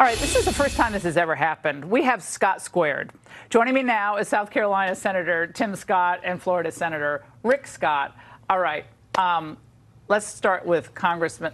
All right, this is the first time this has ever happened. We have Scott squared. Joining me now is South Carolina Senator Tim Scott and Florida Senator Rick Scott. All right, let's start with Congressman,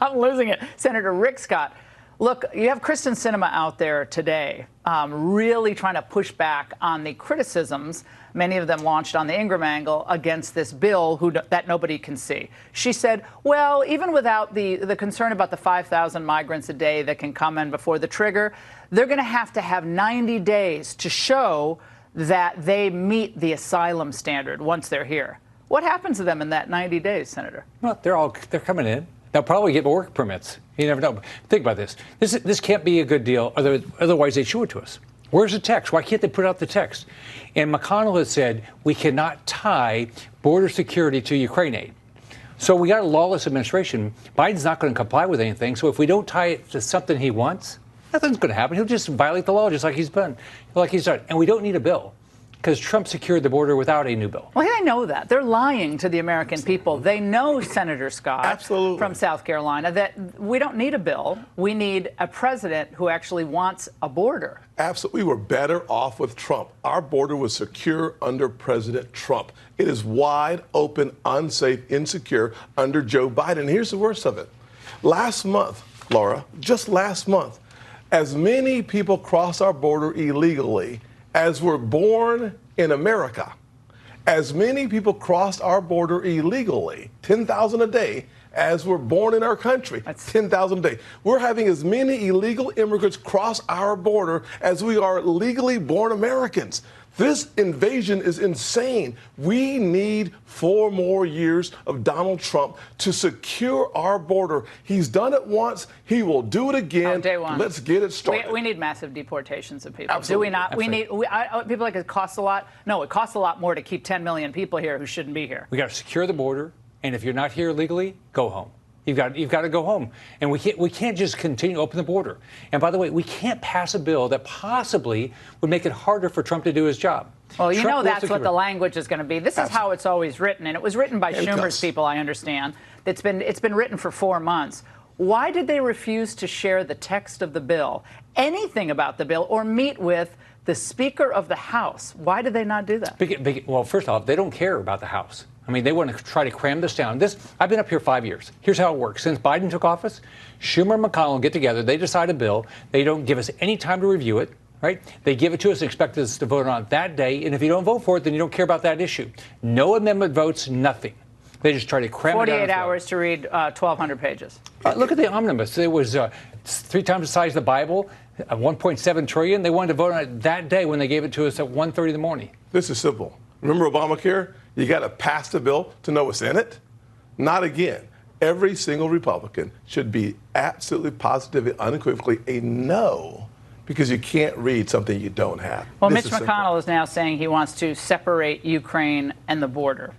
I'm losing it, Senator Rick Scott. Look, you have Kristen Sinema out there today really trying to push back on the criticisms, many of them launched on the Ingraham angle, against this bill that nobody can see. She said, well, even without the concern about the 5,000 migrants a day that can come in before the trigger, they're going to have 90 days to show that they meet the asylum standard once they're here. What happens to them in that 90 days, Senator? Well, they're coming in. They'll probably get work permits. You never know. Think about this. This can't be a good deal. Otherwise, they show it to us. Where's the text? Why can't they put out the text? And McConnell has said we cannot tie border security to Ukraine aid. So we got a lawless administration. Biden's not going to comply with anything. So if we don't tie it to something he wants, nothing's going to happen. He'll just violate the law just like he's done. And we don't need a bill, because Trump secured the border without a new bill. Well, I know that. They're lying to the American people. They know, Senator Scott, Absolutely, from South Carolina, that we don't need a bill. We need a president who actually wants a border. Absolutely. We were better off with Trump. Our border was secure under President Trump. It is wide open, unsafe, insecure under Joe Biden. Here's the worst of it. Last month, Laura, just last month, as many people crossed our border illegally as were born in America. As many people crossed our border illegally, 10,000 a day, as were born in our country. That's 10,000 a day. We're having as many illegal immigrants cross our border as we are legally born Americans. This invasion is insane. We need 4 more years of Donald Trump to secure our border. He's done it once. He will do it again. Day one. Let's get it started. We need massive deportations of people. Absolutely. Do we not? Absolutely. People like it costs a lot. No, it costs a lot more to keep 10 million people here who shouldn't be here. We got to secure the border. And if you're not here legally, go home. You've got to go home. And we can't just continue to open the border. And by the way, we can't pass a bill that possibly would make it harder for Trump to do his job. Well, you know that's what the language is going to be. This is how it's always written, and it was written by Schumer's people, I understand. It's been written for 4 months. Why did they refuse to share the text of the bill, anything about the bill, or meet with the Speaker of the House? Why did they not do that? Well, first off, they don't care about the House. I mean, they want to try to cram this down. I've been up here 5 years. Here's how it works. Since Biden took office, Schumer and McConnell get together. They decide a bill. They don't give us any time to review it, right? They give it to us and expect us to vote on it that day. And if you don't vote for it, then you don't care about that issue. No amendment votes, nothing. They just try to cram it down. 48 hours to read 1,200 pages. Look at the omnibus. It was 3 times the size of the Bible, 1.7 trillion. They wanted to vote on it that day when they gave it to us at 1:30 in the morning. This is simple. Remember Obamacare? You got to pass the bill to know what's in it? Not again. Every single Republican should be absolutely, positively, unequivocally a no, because you can't read something you don't have. Well, Mitch McConnell is now saying he wants to separate Ukraine and the border.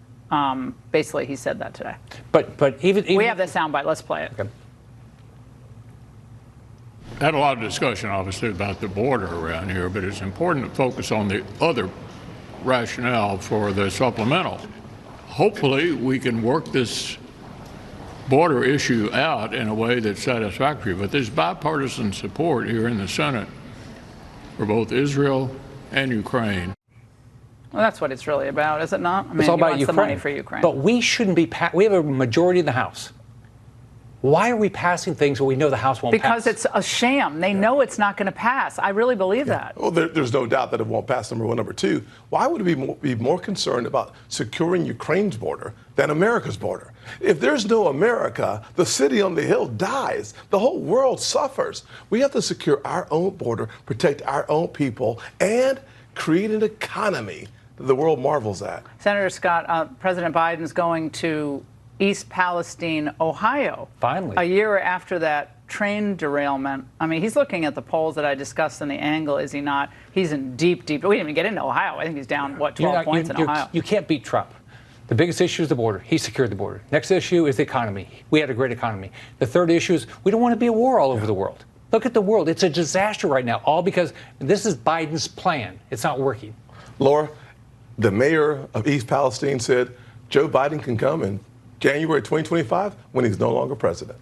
Basically, he said that today. But even we have the soundbite. Let's play it. Okay. Had a lot of discussion, obviously, about the border around here, but it's important to focus on the other rationale for the supplemental. Hopefully, we can work this border issue out in a way that's satisfactory, but there's bipartisan support here in the Senate for both Israel and Ukraine. Well, that's what it's really about, is it not? I mean, it's all about Ukraine. The money for Ukraine. But we shouldn't be. We have a majority in the House. Why are we passing things when we know the House won't pass? Because it's a sham. They know it's not going to pass. I really believe that. Well, there's no doubt that it won't pass, number one. Number two, why would we be more concerned about securing Ukraine's border than America's border? If there's no America, the city on the hill dies. The whole world suffers. We have to secure our own border, protect our own people, and create an economy that the world marvels at. Senator Scott, President Biden's going to East Palestine, Ohio. Finally. A year after that train derailment. I mean, he's looking at the polls that I discussed in the angle, is he not? He's in deep. We didn't even get into Ohio. I think he's down, 12 points in Ohio. You can't beat Trump. The biggest issue is the border. He secured the border. Next issue is the economy. We had a great economy. The third issue is we don't want to be a war all over the world. Look at the world. It's a disaster right now, all because this is Biden's plan. It's not working. Laura, the mayor of East Palestine said Joe Biden can come in January 2025 when he's no longer president.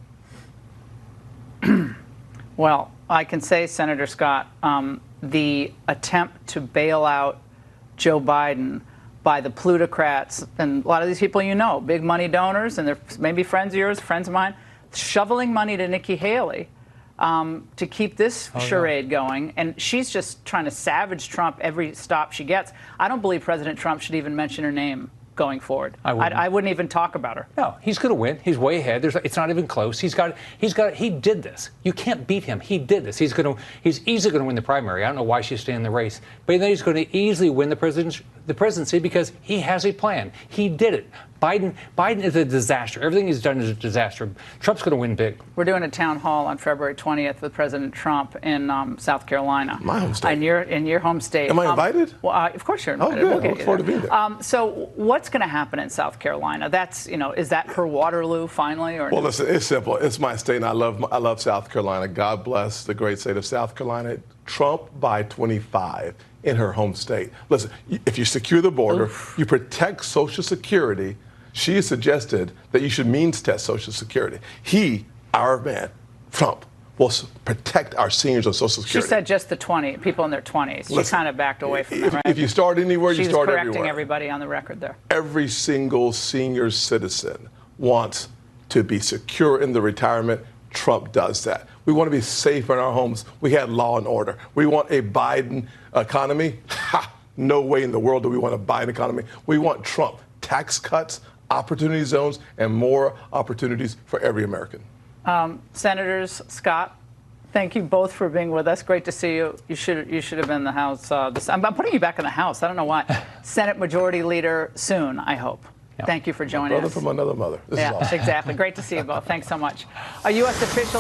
Well, I can say, Senator Scott, the attempt to bail out Joe Biden by the plutocrats, and a lot of these people you know, big money donors, and they're maybe friends of yours, friends of mine, shoveling money to Nikki Haley to keep this charade going. And she's just trying to savage Trump every stop she gets. I don't believe President Trump should even mention her name going forward. I wouldn't even talk about her. No, he's going to win. He's way ahead. It's not even close. He did this. You can't beat him. He did this. He's easily going to win the primary. I don't know why she's staying in the race, but then he's going to easily win the presidency because he has a plan. He did it. Biden is a disaster. Everything he's done is a disaster. Trump's going to win big. We're doing a town hall on February 20th with President Trump in South Carolina. My home state. In your home state. Am I invited? Well, of course you're invited. Oh, good. We'll I look forward to being there. So what's going to happen in South Carolina? That's, is that her Waterloo finally? Or Well, listen, it's simple. It's my state, and I love South Carolina. God bless the great state of South Carolina. Trump by 25 in her home state. Listen, if you secure the border, you protect Social Security. She has suggested that you should means test Social Security. He, our man, Trump, will protect our seniors on Social Security. She said just the people in their 20s. She kind of backed away from that, right? If you start anywhere, you start everywhere. She's correcting everybody on the record there. Every single senior citizen wants to be secure in the retirement. Trump does that. We want to be safe in our homes. We had law and order. We want a Biden economy. Ha! No way in the world do we want a Biden economy. We want Trump. Tax cuts, opportunity zones, and more opportunities for every American. Senators Scott, thank you both for being with us. Great to see you. You should have been in the House. I'm putting you back in the House. I don't know why. Senate Majority Leader soon, I hope. Thank you for joining us. Brother from another mother. This is awesome. Exactly. Great to see you both. Thanks so much. A U.S. official